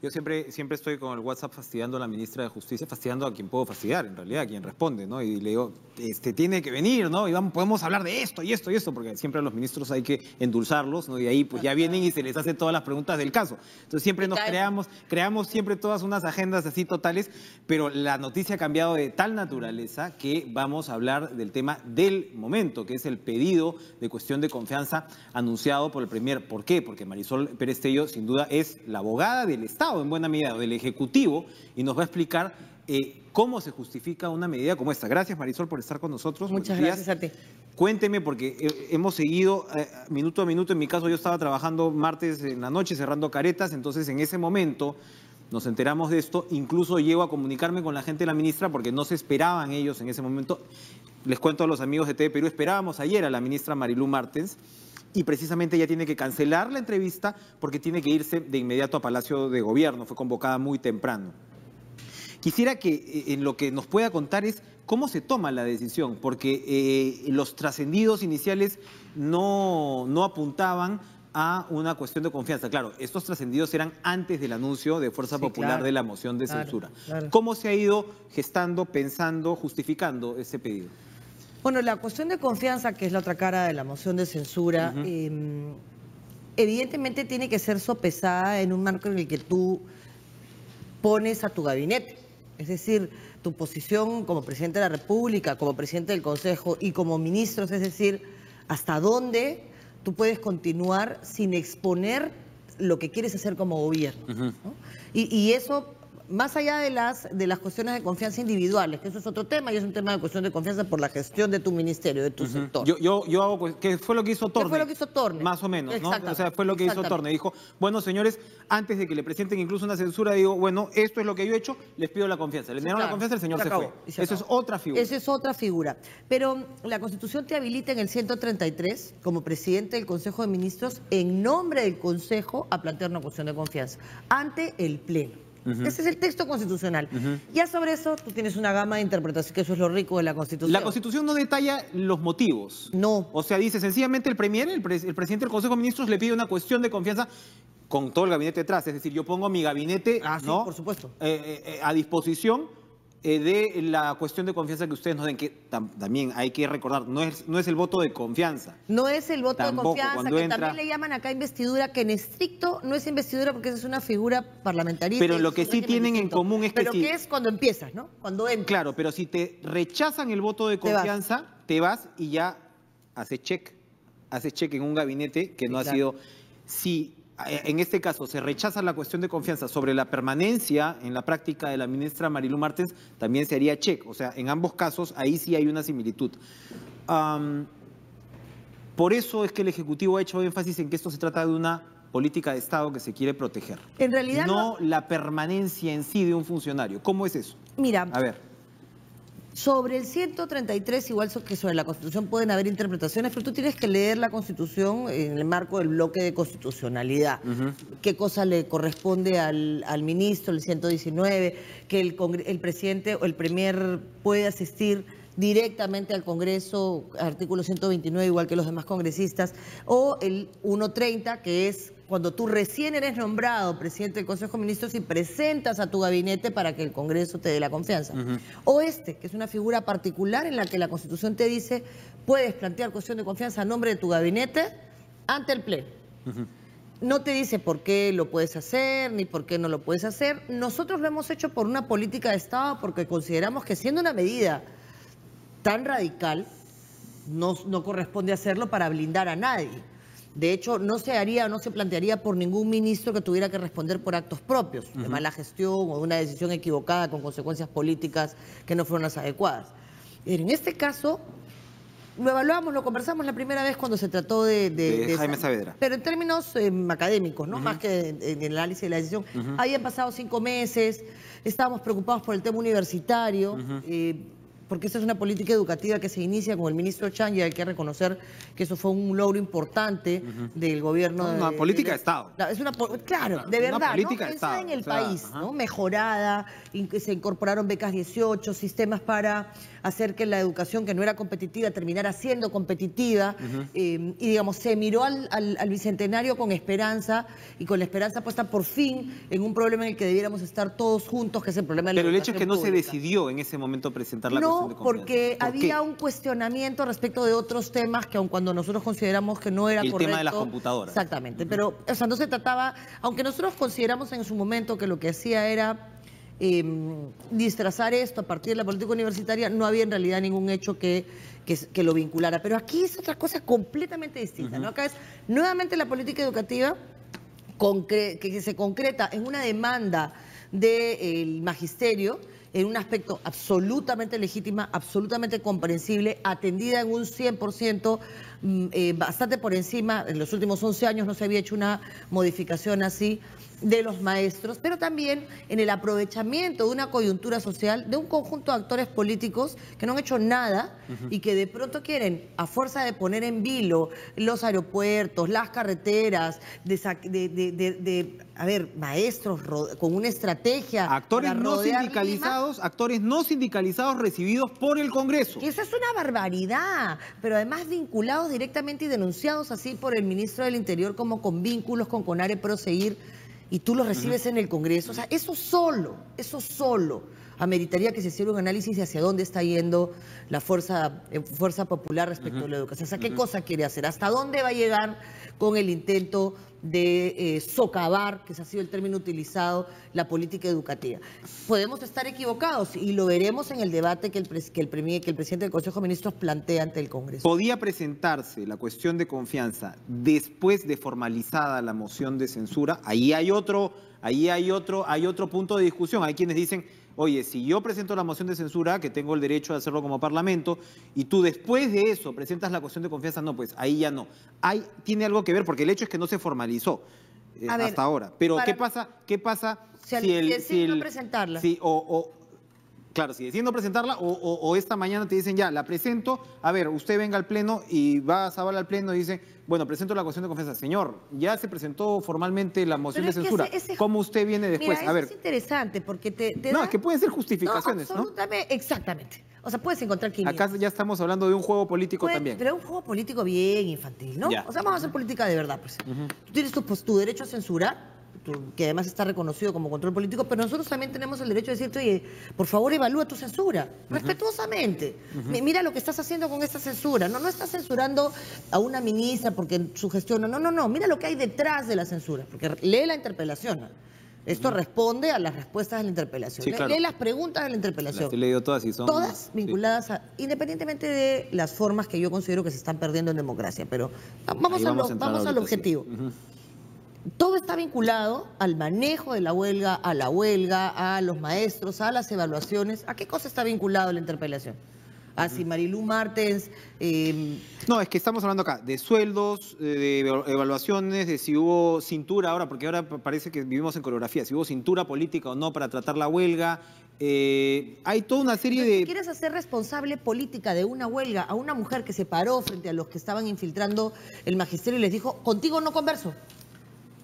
Yo siempre estoy con el WhatsApp fastidiando a la ministra de Justicia, fastidiando a quien puedo fastidiar, en realidad, a quien responde, ¿no? Y le digo, tiene que venir, ¿no? Y podemos hablar de esto y esto y esto, porque siempre a los ministros hay que endulzarlos, ¿no? Y ahí pues ya vienen y se les hace todas las preguntas del caso. Entonces siempre nos creamos siempre todas unas agendas así totales, pero la noticia ha cambiado de tal naturaleza que vamos a hablar del tema del momento, que es el pedido de cuestión de confianza anunciado por el Premier. ¿Por qué? Porque Marisol Pérez Tello, sin duda, es la abogada del Estado, en buena medida, del Ejecutivo, y nos va a explicar cómo se justifica una medida como esta. Gracias, Marisol, por estar con nosotros. Muchas gracias a ti. Cuénteme, porque hemos seguido minuto a minuto. En mi caso, yo estaba trabajando martes en la noche, cerrando caretas, entonces en ese momento nos enteramos de esto. Incluso llego a comunicarme con la gente de la ministra, porque no se esperaban ellos en ese momento. Les cuento a los amigos de TV Perú, esperábamos ayer a la ministra Marilú Martens, y precisamente ella tiene que cancelar la entrevista porque tiene que irse de inmediato a Palacio de Gobierno, fue convocada muy temprano. Quisiera que en lo que nos pueda contar es cómo se toma la decisión, porque los trascendidos iniciales no apuntaban a una cuestión de confianza. Claro, estos trascendidos eran antes del anuncio de Fuerza Popular de la moción de censura. Claro. ¿Cómo se ha ido gestando, pensando, justificando ese pedido? Bueno, la cuestión de confianza, que es la otra cara de la moción de censura, evidentemente tiene que ser sopesada en un marco en el que tú pones a tu gabinete. Es decir, tu posición como presidente de la República, como presidente del Consejo y como ministros, es decir, hasta dónde tú puedes continuar sin exponer lo que quieres hacer como gobierno, ¿no? Y eso, más allá de las cuestiones de confianza individuales, que eso es otro tema, y es un tema de cuestión de confianza por la gestión de tu ministerio, de tu sector. Yo hago, ¿qué fue lo que hizo Torne? ¿Qué fue lo que hizo Torne? Más o menos, ¿no? O sea, fue lo que hizo Torne. Dijo, bueno, señores, antes de que le presenten incluso una censura, digo, bueno, esto es lo que yo he hecho, les pido la confianza. Le dieron la confianza, el señor se fue. Eso es otra figura. Esa es otra figura. Pero la Constitución te habilita en el 133, como presidente del Consejo de Ministros, en nombre del Consejo, a plantear una cuestión de confianza ante el Pleno. Ese es el texto constitucional. Ya sobre eso tú tienes una gama de interpretaciones, que eso es lo rico de la Constitución. La Constitución no detalla los motivos. No. O sea, dice sencillamente el Premier, el presidente del Consejo de Ministros, le pide una cuestión de confianza con todo el gabinete detrás. Es decir, yo pongo mi gabinete sí, por supuesto. A disposición de la cuestión de confianza que ustedes nos den, que también hay que recordar, no es el voto de confianza. No es el voto de confianza, que también le llaman acá investidura, que en estricto no es investidura porque esa es una figura parlamentarista. Pero lo que sí tienen en común es que... Pero que es cuando empiezas, ¿no? Cuando entras. Claro, pero si te rechazan el voto de confianza, te vas y ya haces check en un gabinete que no ha sido... Si en este caso se rechaza la cuestión de confianza sobre la permanencia en la práctica de la ministra Marilú Martens, también se haría check. O sea, en ambos casos ahí sí hay una similitud. Por eso es que el Ejecutivo ha hecho énfasis en que esto se trata de una política de Estado que se quiere proteger. En realidad no la permanencia en sí de un funcionario. ¿Cómo es eso? Mira, a ver. Sobre el 133, igual que sobre la Constitución pueden haber interpretaciones, pero tú tienes que leer la Constitución en el marco del bloque de constitucionalidad. ¿Qué cosa le corresponde al ministro, el 119? Que el presidente o el premier puede asistir directamente al Congreso, artículo 129, igual que los demás congresistas, o el 130, que es cuando tú recién eres nombrado presidente del Consejo de Ministros y presentas a tu gabinete para que el Congreso te dé la confianza. O que es una figura particular en la que la Constitución te dice, puedes plantear cuestión de confianza a nombre de tu gabinete ante el Pleno. No te dice por qué lo puedes hacer, ni por qué no lo puedes hacer. Nosotros lo hemos hecho por una política de Estado, porque consideramos que siendo una medida tan radical, no corresponde hacerlo para blindar a nadie. De hecho, no se haría o no se plantearía por ningún ministro que tuviera que responder por actos propios, de mala gestión o de una decisión equivocada con consecuencias políticas que no fueron las adecuadas. En este caso, lo evaluamos, lo conversamos la primera vez cuando se trató de Jaime Saavedra. Pero en términos académicos, ¿no? Más que en el análisis de la decisión. Habían pasado 5 meses, estábamos preocupados por el tema universitario. porque esa es una política educativa que se inicia con el ministro Chang y hay que reconocer que eso fue un logro importante del gobierno. Una política de Estado. Es una, claro, de verdad, una política ¿no? de Estado, en el o sea, país, ¿no? Mejorada, se incorporaron becas 18, sistemas para hacer que la educación que no era competitiva terminara siendo competitiva, y digamos, se miró al Bicentenario con esperanza, y con la esperanza puesta por fin en un problema en el que debiéramos estar todos juntos, que es el problema de la Pero el educación hecho es que no pública. se decidió en ese momento presentar la cuestión de No, confianza. porque ¿Por había qué? un cuestionamiento respecto de otros temas que aun cuando nosotros consideramos que no era El correcto. tema de las computadoras. Exactamente, pero o sea, no se trataba, aunque nosotros consideramos en su momento que lo que hacía era disfrazar esto a partir de la política universitaria, no había en realidad ningún hecho que lo vinculara. Pero aquí es otra cosa completamente distinta, ¿no? Acá es nuevamente la política educativa que se concreta en una demanda del magisterio, en un aspecto absolutamente legítima, absolutamente comprensible, atendida en un 100%, bastante por encima. En los últimos 11 años no se había hecho una modificación así de los maestros, pero también en el aprovechamiento de una coyuntura social de un conjunto de actores políticos que no han hecho nada y que de pronto quieren, a fuerza de poner en vilo los aeropuertos, las carreteras, maestros con una estrategia. Actores no sindicalizados recibidos por el Congreso. Y eso es una barbaridad, pero además vinculados directamente y denunciados así por el ministro del Interior como con vínculos con CONARE Proseguir, y tú los recibes en el Congreso. O sea, eso solo ameritaría que se hiciera un análisis de hacia dónde está yendo la fuerza popular respecto a la educación. O sea, ¿qué cosa quiere hacer? ¿Hasta dónde va a llegar con el intento de socavar, que ese ha sido el término utilizado, la política educativa? Podemos estar equivocados y lo veremos en el debate que el presidente del Consejo de Ministros plantea ante el Congreso. ¿Podía presentarse la cuestión de confianza después de formalizada la moción de censura? Ahí hay otro punto de discusión. Hay quienes dicen, oye, si yo presento la moción de censura, que tengo el derecho de hacerlo como Parlamento, y tú después de eso presentas la cuestión de confianza, no, pues ahí ya no. Tiene algo que ver, porque el hecho es que no se formalizó hasta ahora. Pero ¿qué pasa si deciden no presentarla? Claro, si deciden no presentarla o esta mañana te dicen, ya, la presento, a ver, usted venga al Pleno y va a Zavala al Pleno y dice, bueno, presento la cuestión de confianza. Señor, ya se presentó formalmente la moción de censura. ¿Cómo usted viene después? Mira, a ver. es interesante porque te No, da... es que pueden ser justificaciones, ¿no? Absolutamente, exactamente. O sea, puedes encontrar 500. Acá ya estamos hablando de un juego político también. Pero es un juego político bien infantil, ¿no? Ya. O sea, vamos a hacer política de verdad, pues. Tú tienes tu derecho a censurar, que además está reconocido como control político, pero nosotros también tenemos el derecho de decirte, oye, por favor evalúa tu censura, respetuosamente. Mira lo que estás haciendo con esta censura. No estás censurando a una ministra porque su gestión, no. Mira lo que hay detrás de la censura, porque lee la interpelación. Esto responde a las respuestas de la interpelación. Sí, claro. Lee las preguntas de la interpelación. Las he leído todas y son... Todas vinculadas independientemente de las formas que yo considero que se están perdiendo en democracia, pero vamos al objetivo. Todo está vinculado al manejo de la huelga, a los maestros, a las evaluaciones. ¿A qué cosa está vinculado la interpelación? A si Marilú Martens... No, es que estamos hablando acá de sueldos, de evaluaciones, de si hubo cintura ahora, porque ahora parece que vivimos en coreografía, si hubo cintura política o no para tratar la huelga. Hay toda una serie de... Si quieres hacer responsable política de una huelga a una mujer que se paró frente a los que estaban infiltrando el magisterio y les dijo, contigo no converso.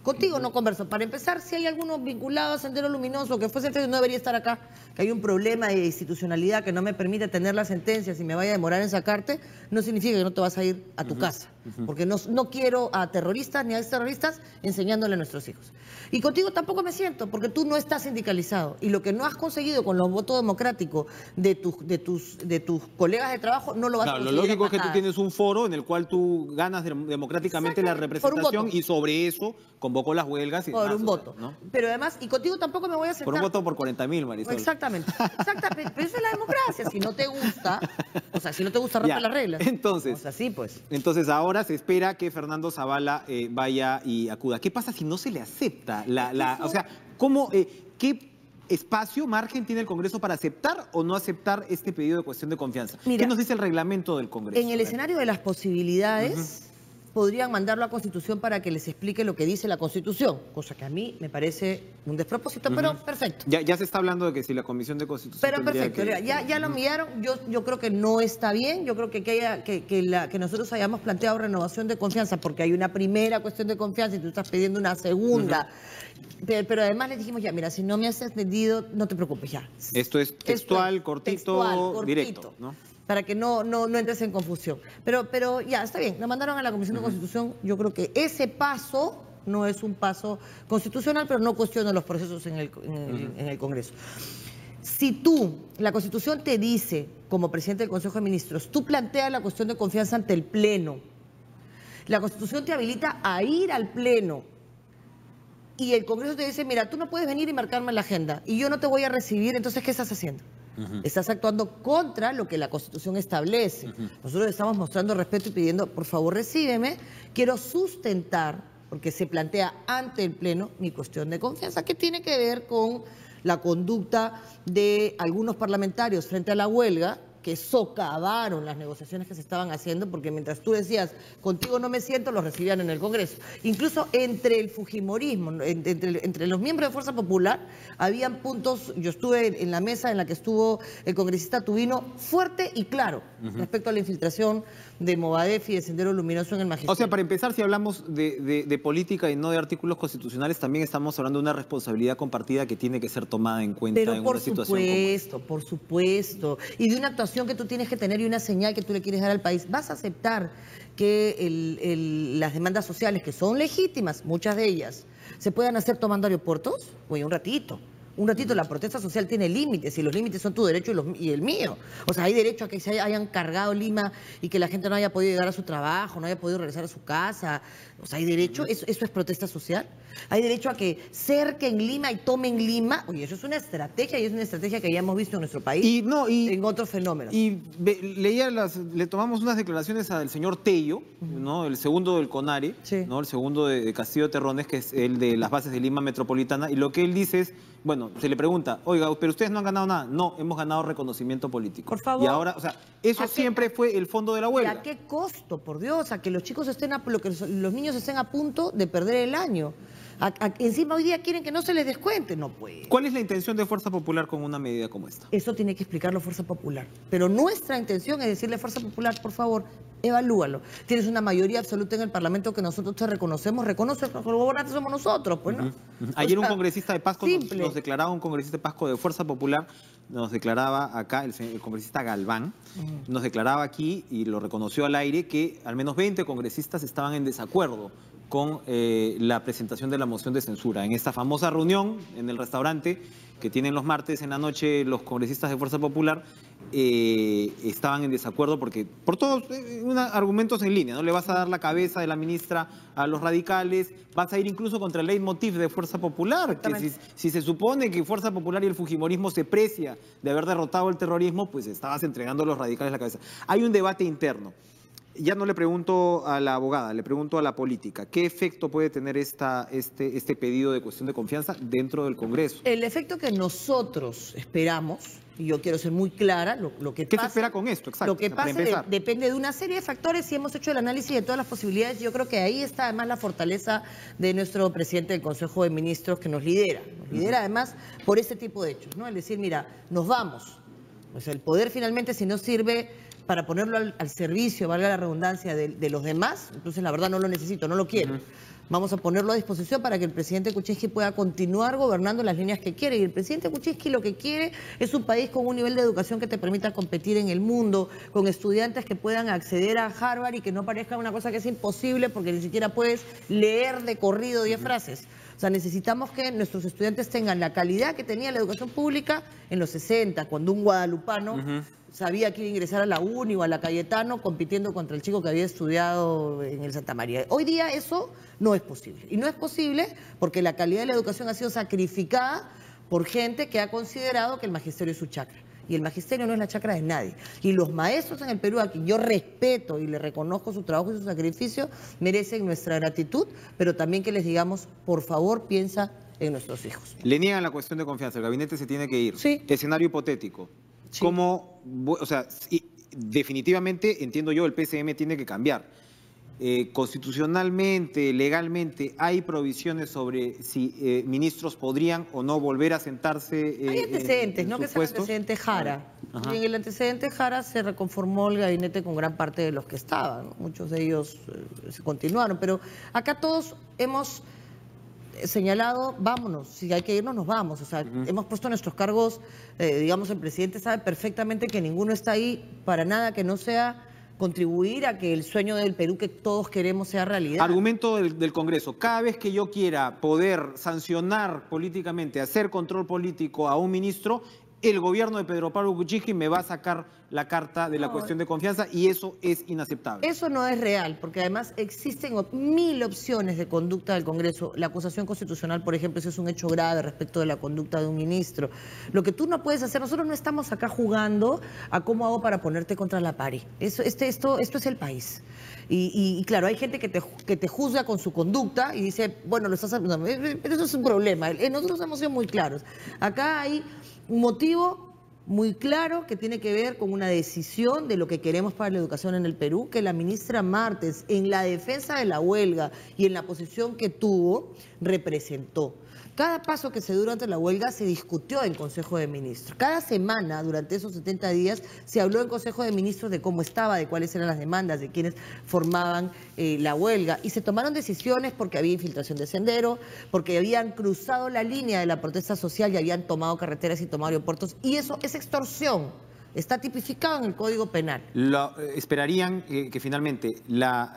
Contigo no converso. Para empezar, si hay algunos vinculados a Sendero Luminoso que fuese no debería estar acá, que hay un problema de institucionalidad que no me permite tener la sentencia si me vaya a demorar en sacarte, no significa que no te vas a ir a tu casa. Porque no quiero a terroristas ni a exterroristas enseñándole a nuestros hijos. Y contigo tampoco me siento, porque tú no estás sindicalizado. Y lo que no has conseguido con los votos democráticos de tus colegas de trabajo, no lo vas a conseguir. Lo lógico es que tú tienes un foro en el cual tú ganas democráticamente la representación y sobre eso convocó las huelgas. Y por un voto. ¿no? Pero además, y contigo tampoco me voy a sentar. Por un voto por 40.000, Marisol. Exactamente. Pero eso es la democracia. Si no te gusta, rompe las reglas. Entonces, o sea, sí, pues. Entonces ahora se espera que Fernando Zavala vaya y acuda. ¿Qué pasa si no se le acepta? O sea, ¿qué espacio, margen tiene el Congreso para aceptar o no aceptar este pedido de cuestión de confianza? Mira, ¿qué nos dice el reglamento del Congreso? En el escenario de las posibilidades, podrían mandarlo a Constitución para que les explique lo que dice la Constitución, cosa que a mí me parece un despropósito, pero perfecto. Ya se está hablando de que si la Comisión de Constitución Pero perfecto, ya lo enviaron, yo creo que no está bien, yo creo que nosotros hayamos planteado renovación de confianza, porque hay una primera cuestión de confianza y tú estás pidiendo una segunda, pero además les dijimos, ya, mira, si no me has entendido, no te preocupes, ya. Esto es textual, cortito, directo, ¿no? Para que no entres en confusión. Pero ya, está bien, lo mandaron a la Comisión de Constitución. Yo creo que ese paso no es un paso constitucional, pero no cuestiona los procesos en el Congreso. Si la Constitución te dice, como presidente del Consejo de Ministros, tú planteas la cuestión de confianza ante el Pleno, la Constitución te habilita a ir al Pleno, y el Congreso te dice, mira, tú no puedes venir y marcarme la agenda, y yo no te voy a recibir, entonces, ¿qué estás haciendo? Estás actuando contra lo que la Constitución establece. Nosotros estamos mostrando respeto y pidiendo, por favor, recíbeme. Quiero sustentar, porque se plantea ante el Pleno, mi cuestión de confianza, que tiene que ver con la conducta de algunos parlamentarios frente a la huelga, que socavaron las negociaciones que se estaban haciendo, porque mientras tú decías, contigo no me siento, los recibían en el Congreso. Incluso entre el fujimorismo, entre los miembros de Fuerza Popular, habían puntos, yo estuve en la mesa en la que estuvo el congresista Tubino, fuerte y claro, respecto a la infiltración de Movadef y de Sendero Luminoso en el magisterio. O sea, para empezar, si hablamos de política y no de artículos constitucionales, también estamos hablando de una responsabilidad compartida que tiene que ser tomada en cuenta en una situación como esta. Por supuesto, y de una actuación que tú tienes que tener y una señal que tú le quieres dar al país. ¿Vas a aceptar que las demandas sociales, que son legítimas, muchas de ellas, se puedan hacer tomando aeropuertos? Oye, un ratito, la protesta social tiene límites y los límites son tu derecho y el mío. O sea, hay derecho a que se hayan cargado Lima y que la gente no haya podido llegar a su trabajo, no haya podido regresar a su casa. O sea, hay derecho, eso es protesta social. Hay derecho a que cerquen Lima y tomen Lima. Oye, eso es una estrategia y es una estrategia que ya hemos visto en nuestro país en otros fenómenos. Y le tomamos unas declaraciones al señor Tello, ¿no? El segundo del CONARE, ¿no? El segundo de Castillo Terrones, que es el de las bases de Lima Metropolitana, y lo que él dice es, bueno, se le pregunta, oiga, pero ustedes no han ganado nada. No, hemos ganado reconocimiento político. Por favor. Y ahora, o sea, eso siempre fue el fondo de la huelga. ¿A qué costo, por Dios? A que los chicos los niños estén a punto de perder el año. Encima hoy día quieren que no se les descuente. No puede. ¿Cuál es la intención de Fuerza Popular con una medida como esta? Eso tiene que explicarlo Fuerza Popular. Pero nuestra intención es decirle a Fuerza Popular, por favor, evalúalo. Tienes una mayoría absoluta en el Parlamento que nosotros te reconocemos. Reconoce que los gobernantes somos nosotros, pues, ¿no? Ayer un congresista de Pasco nos declaraba, un congresista de Pasco de Fuerza Popular, nos declaraba acá, el congresista Galván, nos declaraba aquí y lo reconoció al aire que al menos 20 congresistas estaban en desacuerdo con la presentación de la moción de censura. En esta famosa reunión en el restaurante que tienen los martes en la noche los congresistas de Fuerza Popular, estaban en desacuerdo porque por todos argumentos en línea, ¿no? Le vas a dar la cabeza de la ministra a los radicales, vas a ir incluso contra el leitmotiv de Fuerza Popular, que si se supone que Fuerza Popular y el fujimorismo se precia de haber derrotado el terrorismo, pues estabas entregando a los radicales la cabeza. Hay un debate interno. Ya no le pregunto a la abogada, le pregunto a la política. ¿Qué efecto puede tener este pedido de cuestión de confianza dentro del Congreso? El efecto que nosotros esperamos, y yo quiero ser muy clara, lo que ¿Qué pasa, se espera con esto? Exacto. Lo que pasa depende de una serie de factores y hemos hecho el análisis de todas las posibilidades. Yo creo que ahí está además la fortaleza de nuestro presidente del Consejo de Ministros que nos lidera. Nos lidera además por ese tipo de hechos, ¿no? Es decir, mira, nos vamos. O sea, el poder finalmente, si no sirve para ponerlo al servicio, valga la redundancia, de los demás, entonces la verdad no lo necesito, no lo quiero. Vamos a ponerlo a disposición para que el presidente Kuczynski pueda continuar gobernando las líneas que quiere. Y el presidente Kuczynski lo que quiere es un país con un nivel de educación que te permita competir en el mundo, con estudiantes que puedan acceder a Harvard y que no parezca una cosa que es imposible porque ni siquiera puedes leer de corrido 10 frases. O sea, necesitamos que nuestros estudiantes tengan la calidad que tenía la educación pública en los 60, cuando un guadalupano sabía que iba a ingresar a la Uni o a la Cayetano compitiendo contra el chico que había estudiado en el Santa María. Hoy día eso no es posible. Y no es posible porque la calidad de la educación ha sido sacrificada por gente que ha considerado que el magisterio es su chacra. Y el magisterio no es la chacra de nadie. Y los maestros en el Perú, a quien yo respeto y le reconozco su trabajo y su sacrificio, merecen nuestra gratitud, pero también que les digamos, por favor, piensa en nuestros hijos. Le niegan la cuestión de confianza, el gabinete se tiene que ir. Sí. Escenario hipotético. Sí. ¿Cómo, o sea, definitivamente, entiendo yo, el PCM tiene que cambiar. constitucionalmente, legalmente, ¿hay provisiones sobre si ministros podrían o no volver a sentarse hay antecedentes, en ¿no? sus Que es el puestos? antecedente Jara. Ajá. Y en el antecedente Jara se reconformó el gabinete con gran parte de los que estaban, ¿no? Muchos de ellos se continuaron, pero acá todos hemos señalado, vámonos, si hay que irnos, nos vamos. O sea, hemos puesto nuestros cargos, digamos, el presidente sabe perfectamente que ninguno está ahí para nada que no sea contribuir a que el sueño del Perú que todos queremos sea realidad. Argumento del Congreso: cada vez que yo quiera poder sancionar políticamente, hacer control político a un ministro, el gobierno de Pedro Pablo Kuczynski me va a sacar la carta de la cuestión de confianza, y eso es inaceptable. Eso no es real, porque además existen 1000 opciones de conducta del Congreso. La acusación constitucional, por ejemplo, eso es un hecho grave respecto de la conducta de un ministro. Lo que tú no puedes hacer, nosotros no estamos acá jugando a cómo hago para ponerte contra la pared. Esto es el país. Y claro, hay gente que te juzga con su conducta y dice, bueno, lo estás haciendo, pero eso es un problema. Nosotros hemos sido muy claros. Acá hay un motivo muy claro que tiene que ver con una decisión de lo que queremos para la educación en el Perú, que la ministra Martens, en la defensa de la huelga y en la posición que tuvo, representó. Cada paso que se dio durante la huelga se discutió en Consejo de Ministros. Cada semana, durante esos 70 días, se habló en Consejo de Ministros de cómo estaba, de cuáles eran las demandas, de quienes formaban la huelga. Y se tomaron decisiones porque había infiltración de sendero, porque habían cruzado la línea de la protesta social y habían tomado carreteras y tomado aeropuertos. Y eso es extorsión. Está tipificado en el Código Penal. ¿Esperarían que finalmente la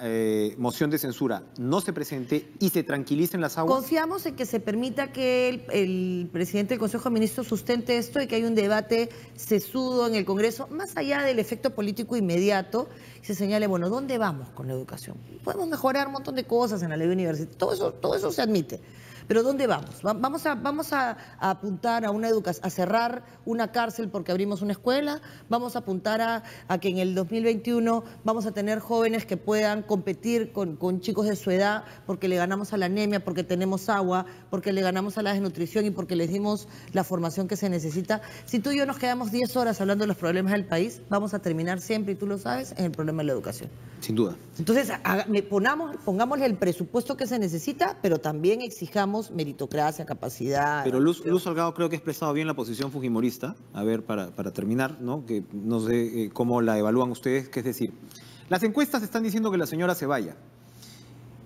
moción de censura no se presente y se tranquilicen las aguas? Confiamos en que se permita que el presidente del Consejo de Ministros sustente esto y que haya un debate sesudo en el Congreso, más allá del efecto político inmediato, y se señale, bueno, ¿dónde vamos con la educación? Podemos mejorar un montón de cosas en la ley universitaria, todo eso se admite. Pero ¿dónde vamos? Vamos a apuntar a una educación, a cerrar una cárcel porque abrimos una escuela. Vamos a apuntar a que en el 2021 vamos a tener jóvenes que puedan competir con chicos de su edad porque le ganamos a la anemia, porque tenemos agua, porque le ganamos a la desnutrición y porque les dimos la formación que se necesita. Si tú y yo nos quedamos 10 horas hablando de los problemas del país, vamos a terminar siempre, y tú lo sabes, en el problema de la educación. Sin duda. Entonces, pongámosle el presupuesto que se necesita, pero también exijamos meritocracia, capacidad. Pero Luz Salgado creo que ha expresado bien la posición fujimorista. A ver, para terminar, ¿no? Que no sé cómo la evalúan ustedes, que es decir, las encuestas están diciendo que la señora se vaya.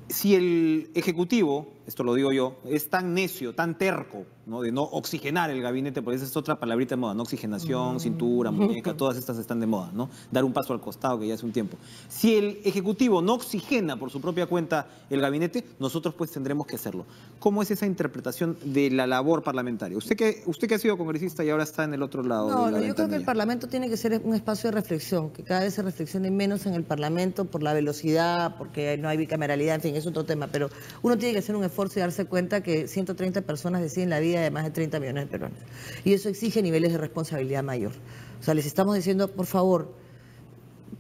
Si el Ejecutivo, esto lo digo yo, es tan necio, tan terco, ¿no? De no oxigenar el gabinete, porque esa es otra palabrita de moda, ¿no? Oxigenación, cintura, muñeca, todas estas están de moda, ¿no? Dar un paso al costado, que ya hace un tiempo. Si el Ejecutivo no oxigena por su propia cuenta el gabinete, nosotros pues tendremos que hacerlo. ¿Cómo es esa interpretación de la labor parlamentaria? Usted que ha sido congresista y ahora está en el otro lado de la yo creo que ventanilla. el Parlamento tiene que ser un espacio de reflexión, que cada vez se reflexione menos en el Parlamento por la velocidad, porque no hay bicameralidad, en fin, es otro tema, pero uno tiene que hacer un esfuerzo y darse cuenta que 130 personas deciden la vida de más de 30 millones de peruanos. Y eso exige niveles de responsabilidad mayor. O sea, les estamos diciendo, por favor,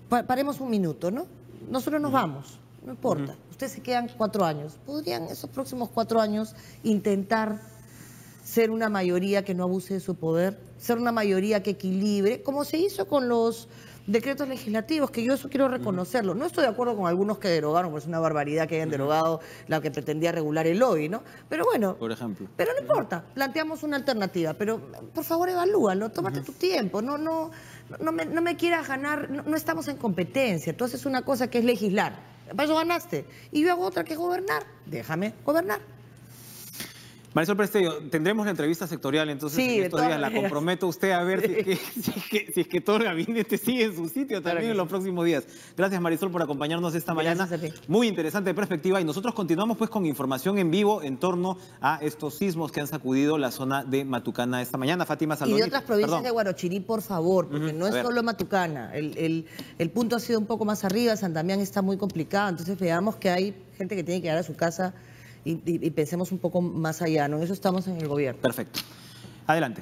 paremos un minuto, ¿no? Nosotros nos vamos, no importa. Ustedes se quedan 4 años. ¿Podrían esos próximos 4 años intentar ser una mayoría que no abuse de su poder? Ser una mayoría que equilibre, como se hizo con los decretos legislativos, que yo eso quiero reconocerlo. No estoy de acuerdo con algunos que derogaron, pues es una barbaridad que hayan derogado la que pretendía regular el lobby, ¿no? Pero bueno, por ejemplo. Pero no importa, planteamos una alternativa, pero por favor evalúalo, tómate tu tiempo, no me quieras ganar, no estamos en competencia, tú haces una cosa que es legislar, para eso ganaste, y yo hago otra que es gobernar, déjame gobernar. Marisol Presteyo, tendremos la entrevista sectorial, entonces sí, en estos días la comprometo a usted a ver si es que todo el gabinete sigue en su sitio también en los próximos días. Gracias, Marisol, por acompañarnos esta mañana. Muy interesante perspectiva, y nosotros continuamos pues con información en vivo en torno a estos sismos que han sacudido la zona de Matucana esta mañana. Fátima Saldoni. Y de otras provincias de Guarochirí, por favor, porque no es solo Matucana. El punto ha sido un poco más arriba, San Damián está muy complicado, entonces veamos que hay gente que tiene que llegar a su casa y pensemos un poco más allá, ¿no? En eso estamos en el gobierno. Perfecto. Adelante.